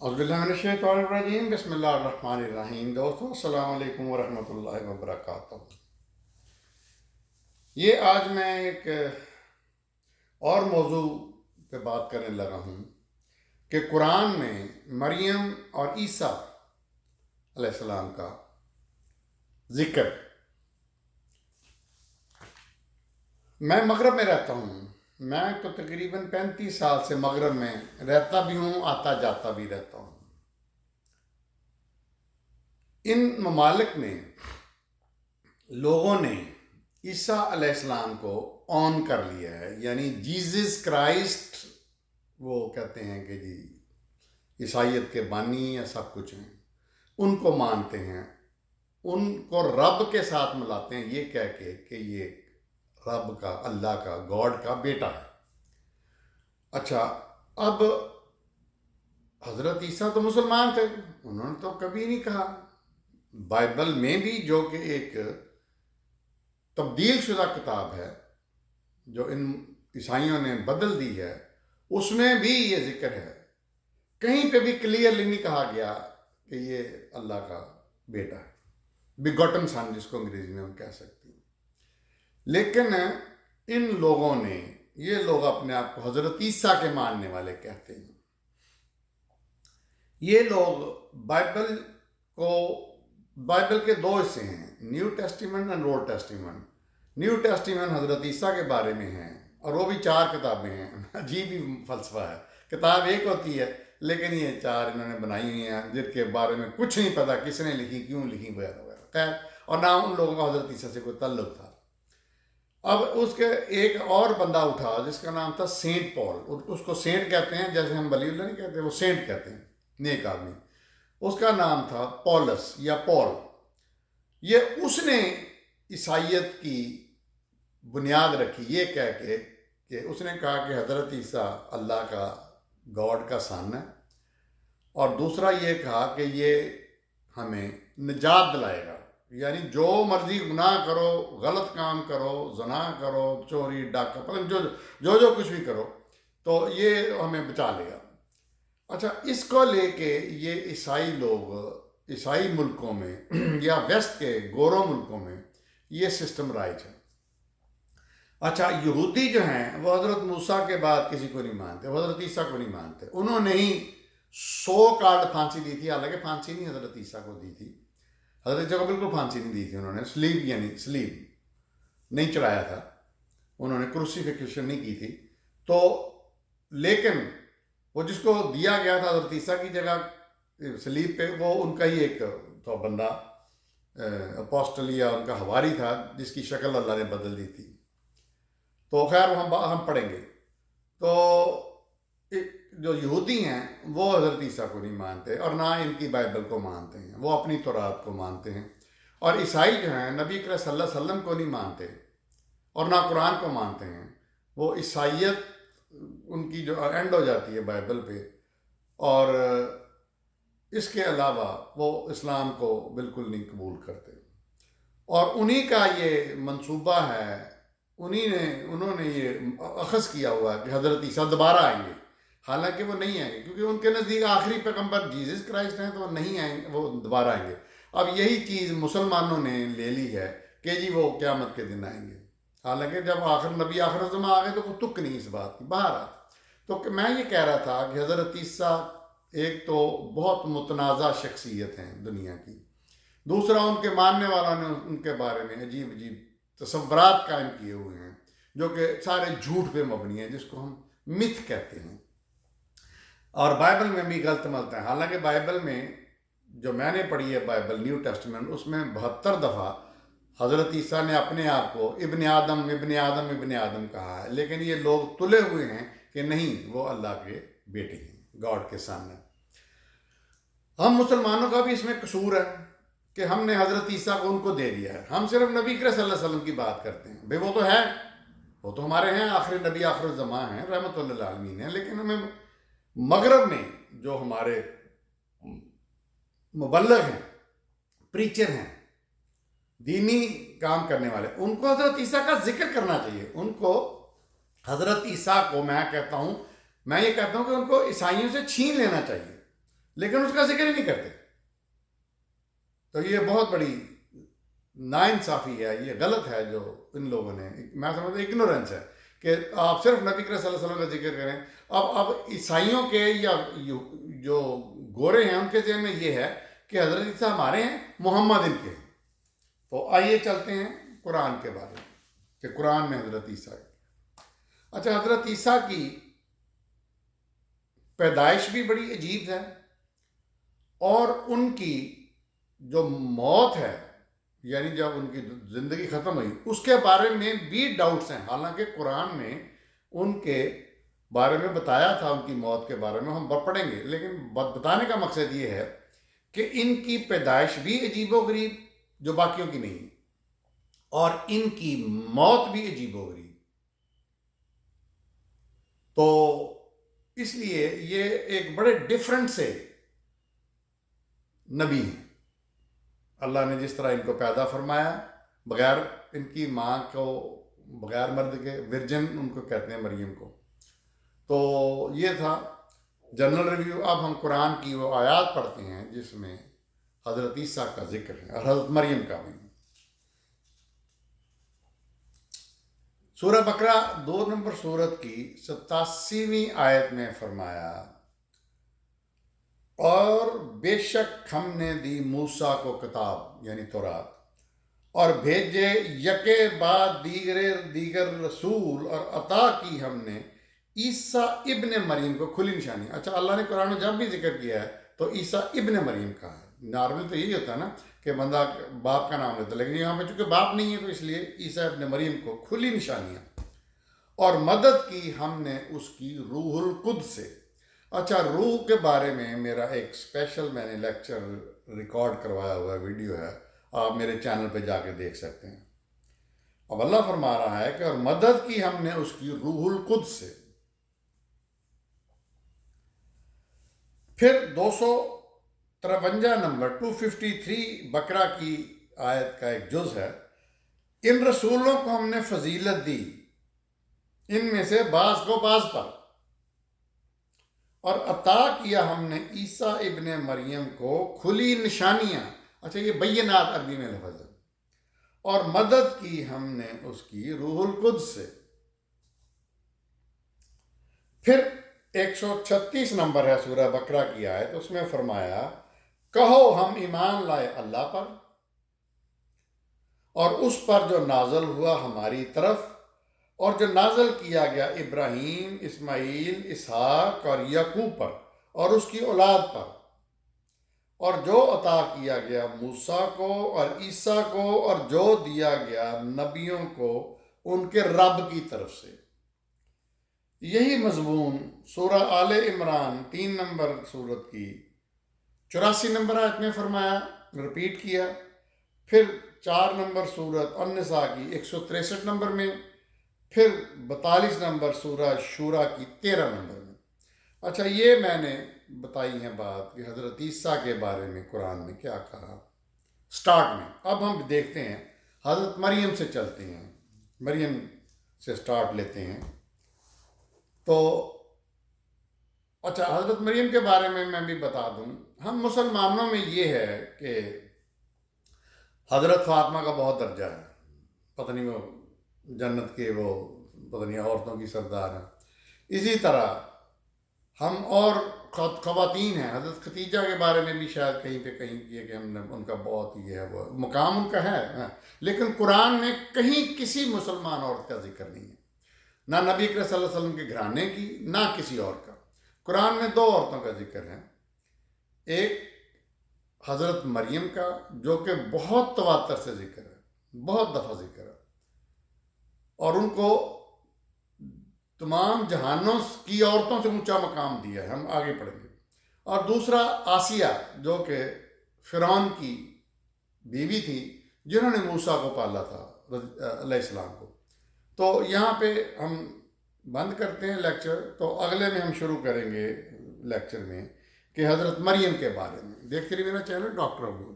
अज़बिल्लाहिमिनश्शैतानिर्रजीम बिस्मिल्लाहिर्रहमानिर्रहीम। दोस्तों अस्सलाम वालेकुम वरहमतुल्लाहि वबरकातुहू। ये आज मैं एक और मौजू पे बात करने लगा हूँ कि कुरान में मरियम और ईसा अलैहिस्सलाम का जिक्र। मैं मगरब में रहता हूँ। मैं तो तकरीबन 35 साल से मगरब में रहता भी हूँ, आता जाता भी रहता हूँ। इन ममालिक में लोगों ने ईसा अलैहिस्सलाम को ऑन कर लिया है, यानी जीसस क्राइस्ट वो कहते हैं कि जी ईसाइयत के बानी या सब कुछ हैं, उनको मानते हैं, उनको रब के साथ मिलाते हैं, ये कह के कि ये रब का, अल्लाह का, गॉड का बेटा है। अच्छा, अब हज़रत ईसा तो मुसलमान थे, उन्होंने तो कभी नहीं कहा। बाइबल में भी, जो कि एक तब्दील शुदा किताब है जो इन ईसाइयों ने बदल दी है, उसमें भी ये जिक्र है। कहीं पे भी क्लियरली नहीं कहा गया कि ये अल्लाह का बेटा है, बिगॉटन सन जिसको अंग्रेजी में हम कह सकते हैं। लेकिन इन लोगों ने, ये लोग अपने आप को हज़रत ईसा के मानने वाले कहते हैं। ये लोग बाइबल के दो हिस्से हैं, new testament and old testament. New testament हज़रत ईसा के बारे में है, और वो भी 4 किताबें हैं। अजीब ही फलसफा है, किताब एक होती है लेकिन ये 4 इन्होंने बनाई हुई हैं जिनके बारे में कुछ नहीं पता किसने लिखी, क्यों लिखी, वगैरह वगैरह। खैर, और ना उन लोगों का हज़रत ईसा से कोई ताल्लुक था। अब उसके एक और बंदा उठा जिसका नाम था सेंट पॉल। उसको सेंट कहते हैं, जैसे हम वलीउल्लाह नहीं कहते, वो सेंट कहते हैं, नेक आदमी। उसका नाम था पॉलस या पॉल। ये उसने ईसाइयत की बुनियाद रखी, ये कह के कि उसने कहा कि हज़रत ईसा अल्लाह का, गॉड का सन है, और दूसरा ये कहा कि ये हमें निजात दिलाएगा, यानी जो मर्जी गुनाह करो, गलत काम करो, ज़ना करो, चोरी डाका, पता जो कुछ भी करो, तो ये हमें बचा लेगा। अच्छा, इसको लेके ये ईसाई लोग, ईसाई मुल्कों में या वेस्ट के गोरों मुल्कों में ये सिस्टम राइज है। अच्छा, यहूदी जो हैं वो हज़रत मूसा के बाद किसी को नहीं मानते, वो हज़रत ईसा को नहीं मानते। उन्होंने ही 100 कार्ड फांसी दी थी, हालांकि फांसी नहीं हज़रत ईसा को दी थी, हज़रत ईसा को बिल्कुल फांसी नहीं दी थी उन्होंने। स्लीब यानी स्लीब नहीं चढ़ाया था उन्होंने, क्रूसिफिक्शन नहीं की थी। तो लेकिन वो जिसको दिया गया था हज़रत ईसा की जगह सलीब पे, वो उनका ही एक तो बंदा अपोस्टल या उनका हवारी था जिसकी शक्ल अल्लाह ने बदल दी थी। तो खैर हम पढ़ेंगे। तो जो यहूदी हैं वो हज़रत ईसा को नहीं मानते और ना इनकी बाइबल को मानते हैं, वो अपनी तौरात को मानते हैं। और ईसाई जो हैं नबी करीम सल्लल्लाहु अलैहि वसल्लम को नहीं मानते और ना कुरान को मानते हैं। वो ईसाइयत उनकी जो एंड हो जाती है बाइबल पे, और इसके अलावा वो इस्लाम को बिल्कुल नहीं कबूल करते। और उन्हीं का ये मंसूबा है, उन्होंने ये अखज़ किया हुआ है कि हज़रत ईसा दोबारा आएंगे। हालांकि वो नहीं आएंगे, क्योंकि उनके नज़दीक आखिरी पैगंबर जीसस क्राइस्ट हैं, तो वो नहीं आएंगे, वो दोबारा आएंगे। अब यही चीज़ मुसलमानों ने ले ली है कि जी वो क़यामत के दिन आएंगे। हालांकि जब नबी आखिर ज़मां आ गए तो वो तुक नहीं इस बात की, बाहर आ। तो मैं ये कह रहा था कि हज़रत ईसा एक तो बहुत मुतनाज़ा शख्सियत हैं दुनिया की, दूसरा उनके मानने वालों ने उनके बारे में अजीब अजीब तसव्वुरात कायम किए हुए हैं जो कि सारे झूठ पे मबनी हैं, जिसको हम मिथ कहते हैं। और बाइबल में भी गलत मलते हैं। हालांकि बाइबल में जो मैंने पढ़ी है, बाइबल न्यू टेस्टमेंट, उसमें 72 दफ़ा हज़रत ईसा ने अपने आप को इब्न आदम इब्न आदम इब्न आदम कहा है, लेकिन ये लोग तुले हुए हैं कि नहीं, वो अल्लाह के बेटे हैं, गॉड के सामने। हम मुसलमानों का भी इसमें कसूर है कि हमने हज़रत ईसा को उनको दे दिया है। हम सिर्फ नबी करीम सल्लल्लाहु अलैहि वसल्लम की बात करते हैं, भाई वो तो है, वो तो हमारे हैं, आखिरी नबी, आखिर ज़मां हैं, रहमतुल लिल आलमीन हैं। लेकिन हमें मगरब में जो हमारे मुबल्लिग हैं, प्रीचर हैं, दीनी काम करने वाले, उनको हज़रत ईसा का जिक्र करना चाहिए। उनको हज़रत ईसा को मैं ये कहता हूँ कि उनको ईसाइयों से छीन लेना चाहिए। لیکن اس کا ذکر ہی نہیں کرتے. تو یہ بہت بڑی ناانصافی ہے، یہ غلط ہے جو ان لوگوں نے، میں سمجھتا ہوں اگنورینس ہے کہ آپ صرف نبی کریم صلی اللہ علیہ وسلم کا ذکر کریں. اب عیسائیوں کے یا جو گورے ہیں ان کے ذہن میں یہ ہے کہ حضرت عیسیٰ ہمارے ہیں، محمد ان کے ہیں. تو آئیے چلتے ہیں قرآن کے بارے میں کہ قرآن میں حضرت عیسیٰ. اچھا، حضرت عیسیٰ کی پیدائش بھی بڑی عجیب ہے، اور ان کی جو موت ہے، یعنی جب ان کی زندگی ختم ہوئی، اس کے بارے میں بھی ڈاؤٹس ہیں. حالانکہ قرآن میں ان کے بارے میں بتایا تھا، ان کی موت کے بارے میں ہم پڑھیں گے، لیکن بتانے کا مقصد یہ ہے کہ ان کی پیدائش بھی عجیب و غریب جو باقیوں کی نہیں، اور ان کی موت بھی عجیب و غریب. تو اس لیے یہ ایک بڑے ڈفرنٹ سے نبی ہیں. اللہ نے جس طرح ان کو پیدا فرمایا بغیر ان کی ماں کو، بغیر مرد کے، ورجن ان کو کہتے ہیں مریم کو. تو یہ تھا جنرل ریویو. اب ہم قرآن کی وہ آیات پڑھتے ہیں جس میں حضرت عیسیٰ کا ذکر ہے اور حضرت مریم کا بھی. سورہ بقرہ 2 نمبر سورت کی 87ویں آیت میں فرمایا، اور بے شک ہم نے دی موسیٰ کو کتاب یعنی تورات، اور بھیجے یکے بعد دیگر رسول، اور عطا کی ہم نے عیسیٰ ابن مریم کو کھلی نشانی. اچھا، اللہ نے قرآن میں جب بھی ذکر کیا ہے تو عیسیٰ ابن مریم کا ہے. نارمل تو یہی ہوتا ہے نا کہ بندہ باپ کا نام لیتا ہے، لیکن یہاں پہ چونکہ باپ نہیں ہے تو اس لیے عیسیٰ ابن مریم کو کھلی نشانیاں. اور مدد کی ہم نے اس کی روح القدس سے. اچھا، روح کے بارے میں میرا ایک اسپیشل میں نے لیکچر ریکارڈ کروایا ہوا ویڈیو ہے، آپ میرے چینل پہ جا کے دیکھ سکتے ہیں. اب اللہ فرما رہا ہے کہ اور مدد کی ہم نے اس کی روح القدس سے. پھر 253 نمبر 253 بقرہ کی آیت کا ایک جز ہے، ان رسولوں کو ہم نے فضیلت دی، ان میں سے بعض کو بعض پر، اور عطا کیا ہم نے عیسیٰ ابن مریم کو کھلی نشانیاں. اچھا، یہ بینات عربی میں لفظ ہے. اور مدد کی ہم نے اس کی روح القدس سے. پھر 136 نمبر ہے سورہ بقرہ کی آیت، اس میں فرمایا، کہو ہم ایمان لائے اللہ پر اور اس پر جو نازل ہوا ہماری طرف، اور جو نازل کیا گیا ابراہیم، اسماعیل، اسحاق اور یعقوب پر اور اس کی اولاد پر، اور جو عطا کیا گیا موسیٰ کو اور عیسیٰ کو، اور جو دیا گیا نبیوں کو ان کے رب کی طرف سے. یہی مضمون سورہ آل عمران 3 نمبر سورت کی 84 نمبر آیت میں فرمایا، رپیٹ کیا. پھر 4 نمبر سورت النساء کی 163 نمبر میں، پھر 42 نمبر سورہ شورا کی 13 نمبر میں. اچھا، یہ میں نے بتائی ہیں بات کہ حضرت عیسیٰ کے بارے میں قرآن میں کیا کہا سٹارٹ میں. اب ہم دیکھتے ہیں، حضرت مریم سے چلتے ہیں، مریم سے سٹارٹ لیتے ہیں. تو اچھا، حضرت مریم کے بارے میں بھی بتا دوں. ہم مسلمانوں میں یہ ہے کہ حضرت فاطمہ کا بہت درجہ ہے، پتہ نہیں وہ جنت کے وہ پتہ نہیں عورتوں کی سردار ہیں. اسی طرح ہم اور خواتین ہیں، حضرت ختیجہ کے بارے میں بھی شاید کہیں پہ کہیں کیے کہ ہم نے ان کا بہت یہ ہے، وہ مقام ان کا ہے. لیکن قرآن میں کہیں کسی مسلمان عورت کا ذکر نہیں ہے، نہ نبی کریم صلی اللہ علیہ وسلم کے گھرانے کی، نہ کسی اور کا. قرآن میں 2 عورتوں کا ذکر ہے، ایک حضرت مریم کا جو کہ بہت تواتر سے ذکر ہے، بہت دفعہ ذکر ہے، اور ان کو تمام جہانوں کی عورتوں سے اونچا مقام دیا ہے، ہم آگے پڑھیں گے. اور دوسرا آسیہ جو کہ فرعون کی بیوی تھی، جنہوں نے موسیٰ کو پالا تھا علیہ السلام کو. تو یہاں پہ ہم بند کرتے ہیں لیکچر، تو اگلے میں ہم شروع کریں گے لیکچر میں کہ حضرت مریم کے بارے میں. دیکھتے رہیے میرا چینل ڈاکٹر ابو.